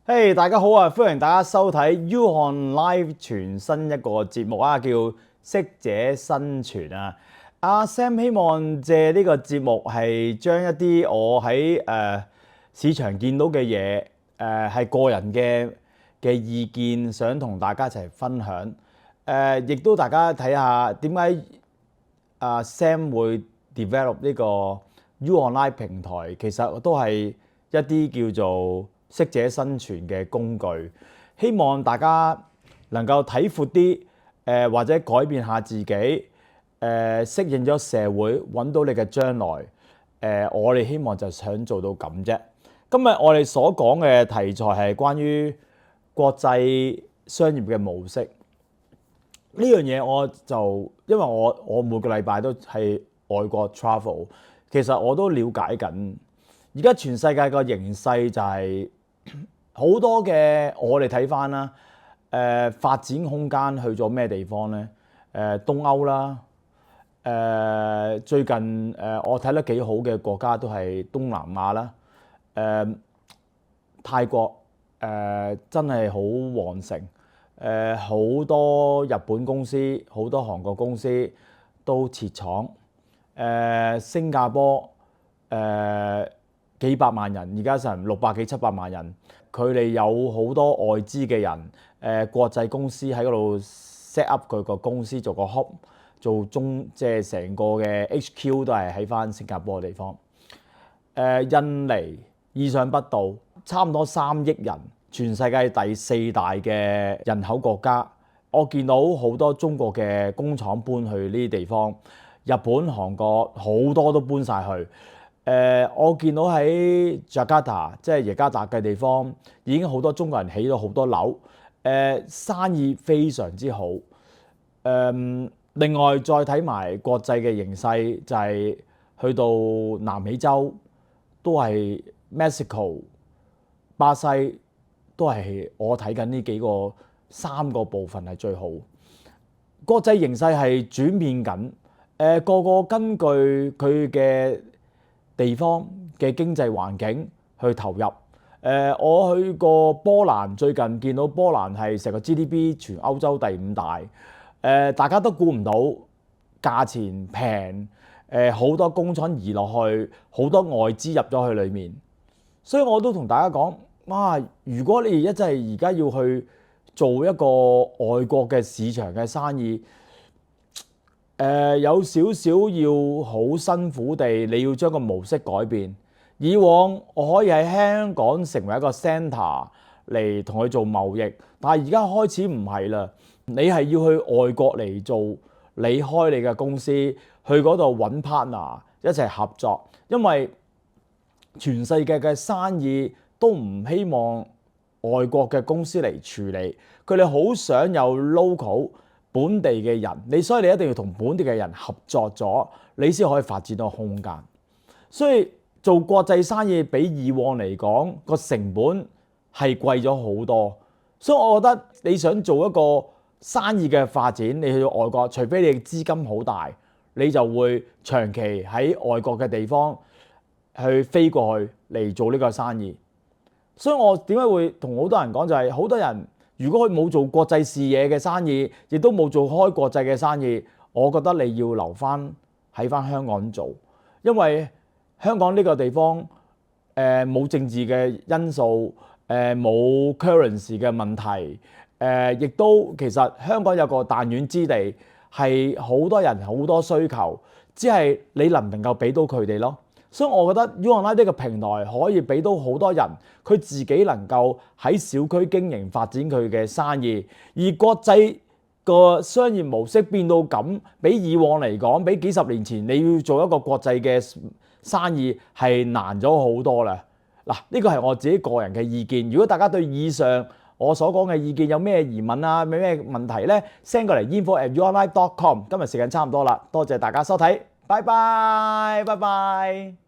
嘿，大家好啊！歡迎大家收睇 U On Live 全新一個節目啊，叫適者生存啊。阿 Sam 希望借呢個節目係將一啲我喺市場見到嘅嘢，係個人嘅意見，想同大家一齊分享。亦都大家睇下點解Sam 會 develop 呢個 U On Live 平台，其實都係一啲叫做適者生存嘅工具，希望大家能夠睇闊啲，或者改變下自己，適應咗社會，揾到你嘅將來。我哋希望就想做到咁啫。今日我哋所講嘅題材係關於國際商業嘅模式。呢樣嘢我就因為我每個禮拜都係外國 travel， 其實我都了解緊。而家全世界個形勢就係好多嘅，我哋睇翻啦，發展空間去咗咩地方咧？東歐啦，最近我睇得幾好嘅國家都係東南亞啦，泰國真係好旺盛，好多日本公司、好多韓國公司都設廠，新加坡幾百萬人，而家成600幾700萬人，佢哋有好多外資嘅人，國際公司喺嗰度 set up 佢個公司做個 hub， 做即係成個嘅 HQ 都係喺翻新加坡嘅地方。印尼意想不到，差唔多3億人，全世界第4大嘅人口國家。我見到好多中國嘅工廠搬去呢啲地方，日本、韓國好多都搬晒去。我見到喺雅加達，即係耶加達嘅地方，已經好多中國人起咗好多樓，生意非常之好。另外再睇埋國際嘅形勢，就係去到南美洲，都係 Mexico、巴西，都係我睇緊呢幾個3個部分係最好。國際形勢係轉變緊，個個根據佢嘅地方嘅經濟環境去投入。我去過波蘭，最近見到波蘭係成個 GDP 全歐洲第5大。大家都估唔到價錢平，好多工廠移落去，好多外資入咗去裡面。所以我都同大家講，哇！如果你真係而家要去做一個外國嘅市場嘅生意，有少少要好辛苦地，你要將個模式改變。以往我可以喺香港成為一個 centre 嚟同佢做貿易，但係而家開始唔係啦。你係要去外國嚟做，你開你嘅公司，去嗰度揾 partner 一齊合作，因為全世界嘅生意都唔希望外國嘅公司嚟處理，佢哋好想有 local 本地嘅人，所以你一定要同本地嘅人合作咗，你先可以發展到空間。所以做國際生意比以往嚟講個成本係貴咗好多，所以我覺得你想做一個生意嘅發展，你去到外國，除非你資金好大，你就會長期喺外國嘅地方去飛過去嚟做呢個生意。所以我點解會同好多人講，就係好多人如果佢冇做國際視野嘅生意，亦都冇做開國際嘅生意，我覺得你要留翻喺翻香港做，因為香港呢個地方冇政治嘅因素，冇 currency 嘅問題，亦都其實香港有個彈丸之地，係好多人好多需求，只係你能唔能夠俾到佢哋咯。所以我覺得 U On Live 呢個平台可以俾到好多人，佢自己能夠喺小區經營發展佢嘅生意，而國際個商業模式變到咁，比以往嚟講，比幾十年前你要做一個國際嘅生意係難咗好多啦。嗱，呢個係我自己個人嘅意見。如果大家對以上我所講嘅意見有咩疑問啊，有咩問題呢 send 過嚟 info@uonlive.com。今日時間差唔多啦，多謝大家收睇，拜拜，拜拜。